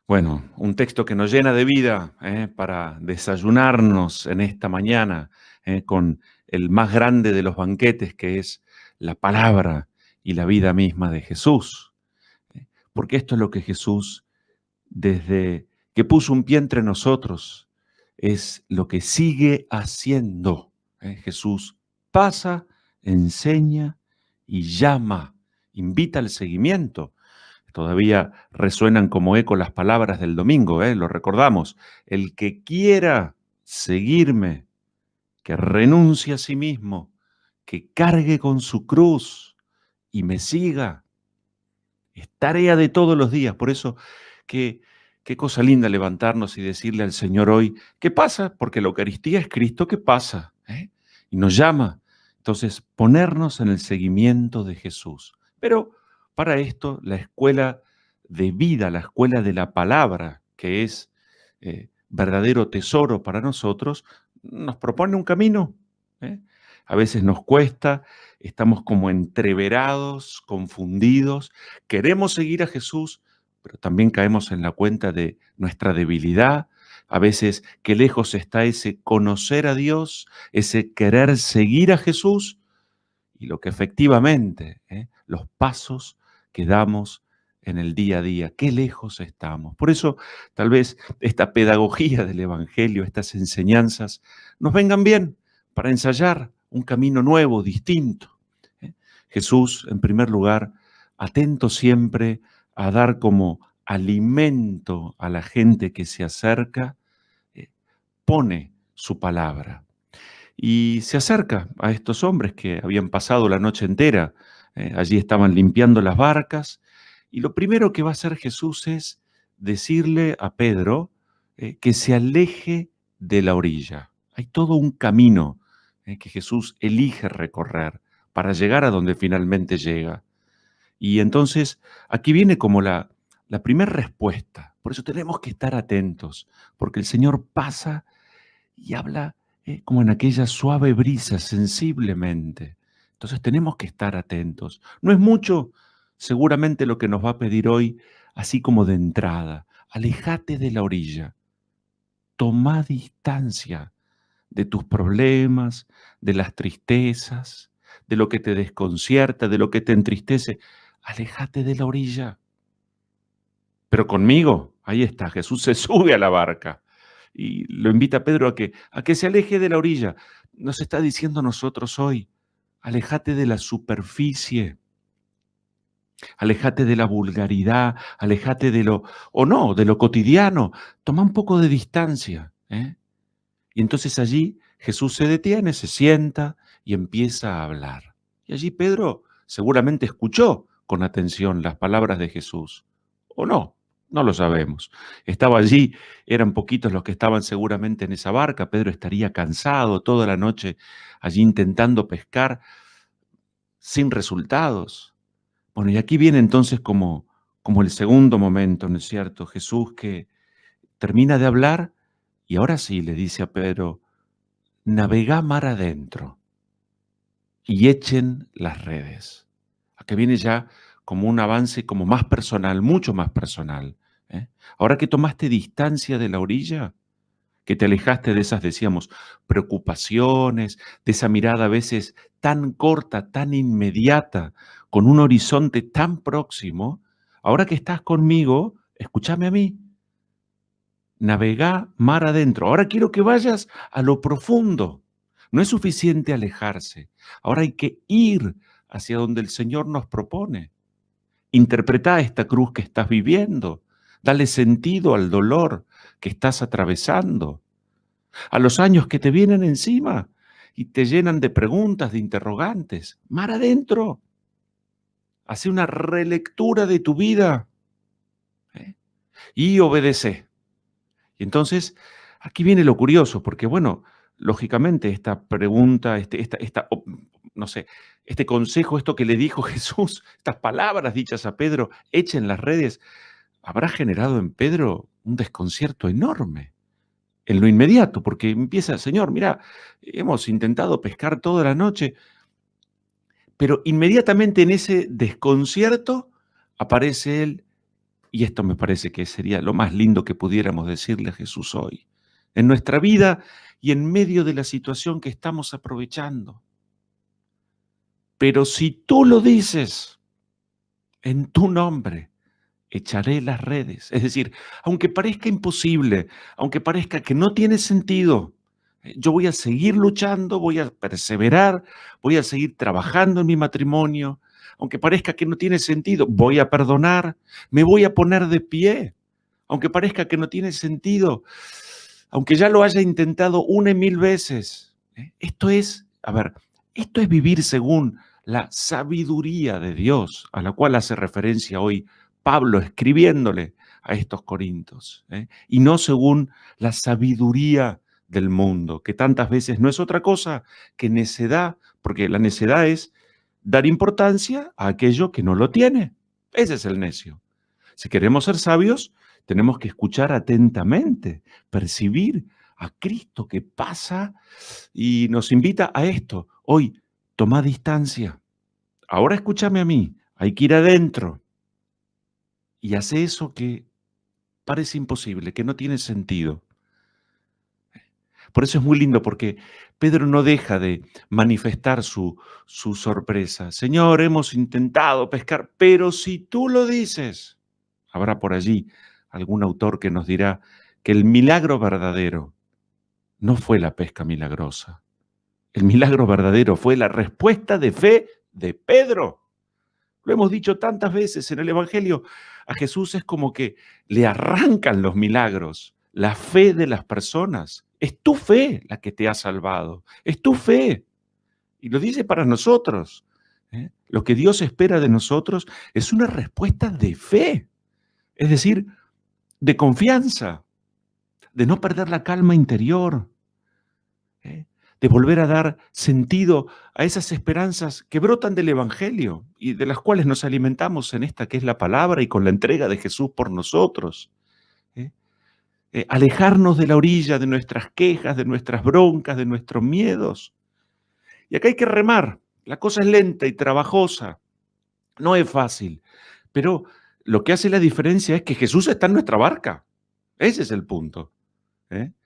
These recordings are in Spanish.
Bueno, un texto que nos llena de vida para desayunarnos en esta mañana con el más grande de los banquetes, que es la palabra y la vida misma de Jesús. Porque esto es lo que Jesús, desde que puso un pie entre nosotros, es lo que sigue haciendo. Jesús pasa, enseña y llama, invita al seguimiento. Todavía resuenan como eco las palabras del domingo, lo recordamos. El que quiera seguirme, que renuncie a sí mismo, que cargue con su cruz y me siga. Es tarea de todos los días. Por eso, qué cosa linda levantarnos y decirle al Señor hoy, ¿qué pasa? Porque la Eucaristía es Cristo, ¿qué pasa? Y nos llama. Entonces, ponernos en el seguimiento de Jesús. Pero para esto, la escuela de vida, la escuela de la palabra, que es verdadero tesoro para nosotros, nos propone un camino. ¿eh? A veces nos cuesta, estamos como entreverados, confundidos, queremos seguir a Jesús, pero también caemos en la cuenta de nuestra debilidad. A veces, qué lejos está ese conocer a Dios, ese querer seguir a Jesús y lo que efectivamente, los pasos que damos en el día a día, qué lejos estamos. Por eso, tal vez esta pedagogía del Evangelio, estas enseñanzas, nos vengan bien para ensayar un camino nuevo, distinto. ¿eh? Jesús, en primer lugar, atento siempre a dar como alimento a la gente que se acerca, eh, pone su palabra y se acerca a estos hombres que habían pasado la noche entera. Allí estaban limpiando las barcas, y lo primero que va a hacer Jesús es decirle a Pedro que se aleje de la orilla. Hay todo un camino que Jesús elige recorrer para llegar a donde finalmente llega. Y entonces aquí viene como la primera respuesta. Por eso tenemos que estar atentos, porque el Señor pasa y habla como en aquella suave brisa, sensiblemente. Entonces tenemos que estar atentos. No es mucho, seguramente, lo que nos va a pedir hoy, así como de entrada. Alejate de la orilla, toma distancia de tus problemas, de las tristezas, de lo que te desconcierta, de lo que te entristece. Alejate de la orilla. Pero conmigo, ahí está, Jesús se sube a la barca y lo invita a Pedro a que se aleje de la orilla. Nos está diciendo a nosotros hoy, alejate de la superficie, alejate de la vulgaridad, alejate de lo, o no, de lo cotidiano. Toma un poco de distancia. Y entonces allí Jesús se detiene, se sienta y empieza a hablar. Y allí Pedro seguramente escuchó con atención las palabras de Jesús. ¿O no? No lo sabemos. Estaba allí, eran poquitos los que estaban seguramente en esa barca. Pedro estaría cansado toda la noche allí intentando pescar sin resultados. Bueno, y aquí viene entonces como el segundo momento, ¿no es cierto? Jesús que termina de hablar y ahora sí le dice a Pedro, navegá mar adentro y echen las redes. Aquí viene ya como un avance como más personal, mucho más personal. Ahora que tomaste distancia de la orilla, que te alejaste de esas, decíamos, preocupaciones, de esa mirada a veces tan corta, tan inmediata, con un horizonte tan próximo, ahora que estás conmigo, escúchame a mí, navegá mar adentro. Ahora quiero que vayas a lo profundo. No es suficiente alejarse. Ahora hay que ir hacia donde el Señor nos propone. Interpretá esta cruz que estás viviendo. Dale sentido al dolor que estás atravesando, a los años que te vienen encima y te llenan de preguntas, de interrogantes. Mar adentro. Hace una relectura de tu vida ¿eh? Y obedece. Y entonces, aquí viene lo curioso, porque bueno, lógicamente esta pregunta, no sé, este consejo, esto que le dijo Jesús, estas palabras dichas a Pedro, echen las redes, habrá generado en Pedro un desconcierto enorme en lo inmediato, porque empieza, Señor, mira, hemos intentado pescar toda la noche, pero inmediatamente en ese desconcierto aparece él Y esto me parece que sería lo más lindo que pudiéramos decirle a Jesús hoy, en nuestra vida y en medio de la situación que estamos aprovechando. Pero si tú lo dices en tu nombre, echaré las redes. Es decir, aunque parezca imposible, aunque parezca que no tiene sentido, yo voy a seguir luchando, voy a perseverar, voy a seguir trabajando en mi matrimonio, aunque parezca que no tiene sentido, voy a perdonar, me voy a poner de pie, aunque parezca que no tiene sentido, aunque ya lo haya intentado una y mil veces. Esto es, a ver, esto es vivir según la sabiduría de Dios, a la cual hace referencia hoy Pablo escribiéndole a estos corintios, y no según la sabiduría del mundo, que tantas veces no es otra cosa que necedad, porque la necedad es dar importancia a aquello que no lo tiene. Ese es el necio. Si queremos ser sabios, tenemos que escuchar atentamente, percibir a Cristo que pasa y nos invita a esto. Hoy, toma distancia. Ahora escúchame a mí. Hay que ir adentro y hace eso que parece imposible, que no tiene sentido. Por eso es muy lindo, porque Pedro no deja de manifestar su sorpresa. Señor, hemos intentado pescar, pero si tú lo dices, habrá por allí algún autor que nos dirá que el milagro verdadero no fue la pesca milagrosa. El milagro verdadero fue la respuesta de fe de Pedro. Lo hemos dicho tantas veces en el Evangelio. A Jesús es como que le arrancan los milagros, la fe de las personas. Es tu fe la que te ha salvado. Es tu fe. Y lo dice para nosotros. Lo que Dios espera de nosotros es una respuesta de fe. Es decir, de confianza, de no perder la calma interior, ¿eh? De volver a dar sentido a esas esperanzas que brotan del Evangelio y de las cuales nos alimentamos en esta que es la palabra y con la entrega de Jesús por nosotros. ¿eh? Alejarnos de la orilla de nuestras quejas, de nuestras broncas, de nuestros miedos. Y acá hay que remar. La cosa es lenta y trabajosa. No es fácil. Pero lo que hace la diferencia es que Jesús está en nuestra barca. Ese es el punto.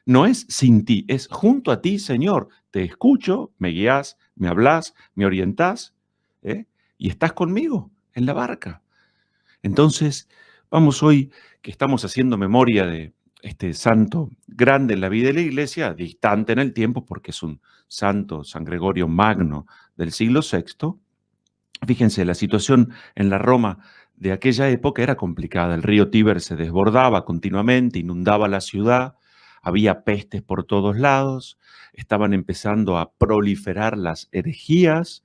No es sin ti, es junto a ti, Señor. Te escucho, me guías, me hablas, me orientás, y estás conmigo en la barca. Entonces, vamos hoy que estamos haciendo memoria de este santo grande en la vida de la iglesia, distante en el tiempo porque es un santo, San Gregorio Magno del siglo VI. Fíjense, la situación en la Roma de aquella época era complicada. El río Tíber se desbordaba continuamente, inundaba la ciudad, había pestes por todos lados, estaban empezando a proliferar las herejías,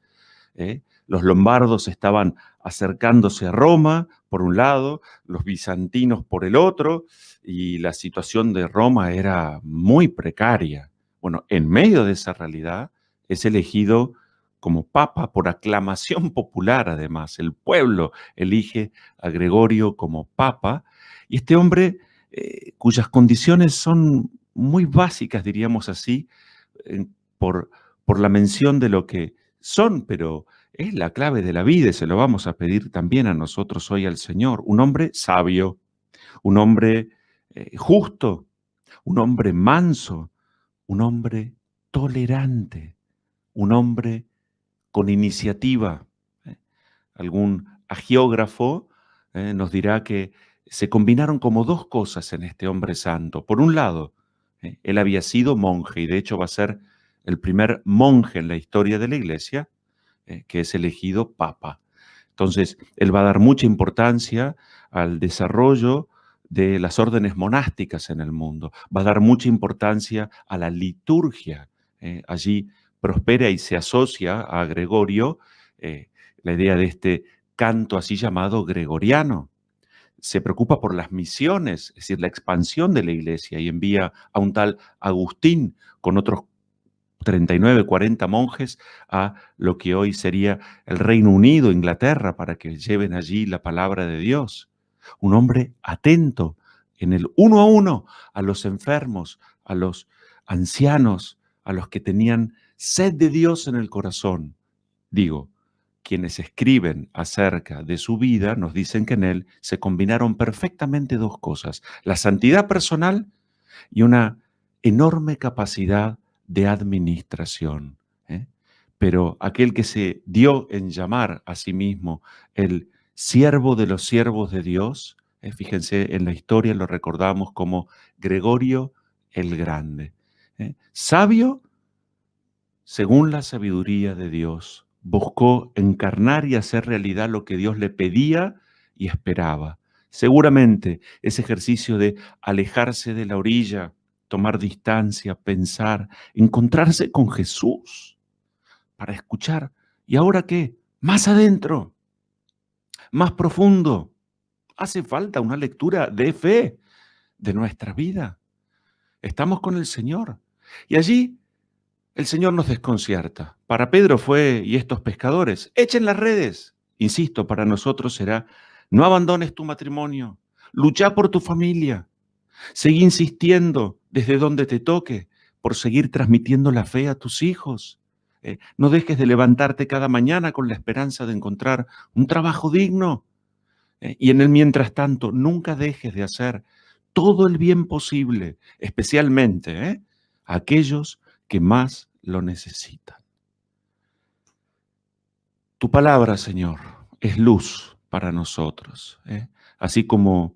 los lombardos estaban acercándose a Roma por un lado, los bizantinos por el otro, y la situación de Roma era muy precaria. Bueno, en medio de esa realidad es elegido como papa por aclamación popular, además. El pueblo elige a Gregorio como papa, y este hombre, cuyas condiciones son muy básicas, diríamos así, eh, por, por la mención de lo que son, pero es la clave de la vida y se lo vamos a pedir también a nosotros hoy al Señor. Un hombre sabio, un hombre justo, un hombre manso, un hombre tolerante, un hombre con iniciativa. ¿eh? Algún agiógrafo nos dirá que se combinaron como dos cosas en este hombre santo. Por un lado, él había sido monje y de hecho va a ser el primer monje en la historia de la iglesia que es elegido papa. Entonces, él va a dar mucha importancia al desarrollo de las órdenes monásticas en el mundo, va a dar mucha importancia a la liturgia. Allí prospera y se asocia a Gregorio la idea de este canto así llamado gregoriano. Se preocupa por las misiones, es decir, la expansión de la iglesia, y envía a un tal Agustín con otros 39, 40 monjes a lo que hoy sería el Reino Unido, Inglaterra, para que lleven allí la palabra de Dios. Un hombre atento en el uno a uno a los enfermos, a los ancianos, a los que tenían sed de Dios en el corazón. Digo, quienes escriben acerca de su vida nos dicen que en él se combinaron perfectamente dos cosas: la santidad personal y una enorme capacidad de administración, ¿eh? Pero aquel que se dio en llamar a sí mismo el siervo de los siervos de Dios, fíjense, en la historia lo recordamos como Gregorio el Grande, sabio según la sabiduría de Dios, buscó encarnar y hacer realidad lo que Dios le pedía y esperaba. Seguramente ese ejercicio de alejarse de la orilla, tomar distancia, pensar, encontrarse con Jesús para escuchar. ¿Y ahora qué? Más adentro, más profundo. Hace falta una lectura de fe de nuestra vida. Estamos con el Señor. Y allí el Señor nos desconcierta. Para Pedro fue, y estos pescadores, echen las redes. Insisto, para nosotros será, no abandones tu matrimonio, lucha por tu familia, seguí insistiendo desde donde te toque por seguir transmitiendo la fe a tus hijos. No dejes de levantarte cada mañana con la esperanza de encontrar un trabajo digno. Y en el mientras tanto, nunca dejes de hacer todo el bien posible, especialmente a aquellos que más lo necesitan. Tu palabra, Señor, es luz para nosotros, así como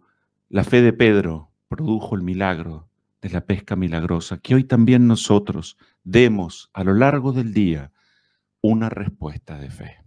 la fe de Pedro produjo el milagro de la pesca milagrosa, que hoy también nosotros demos a lo largo del día una respuesta de fe.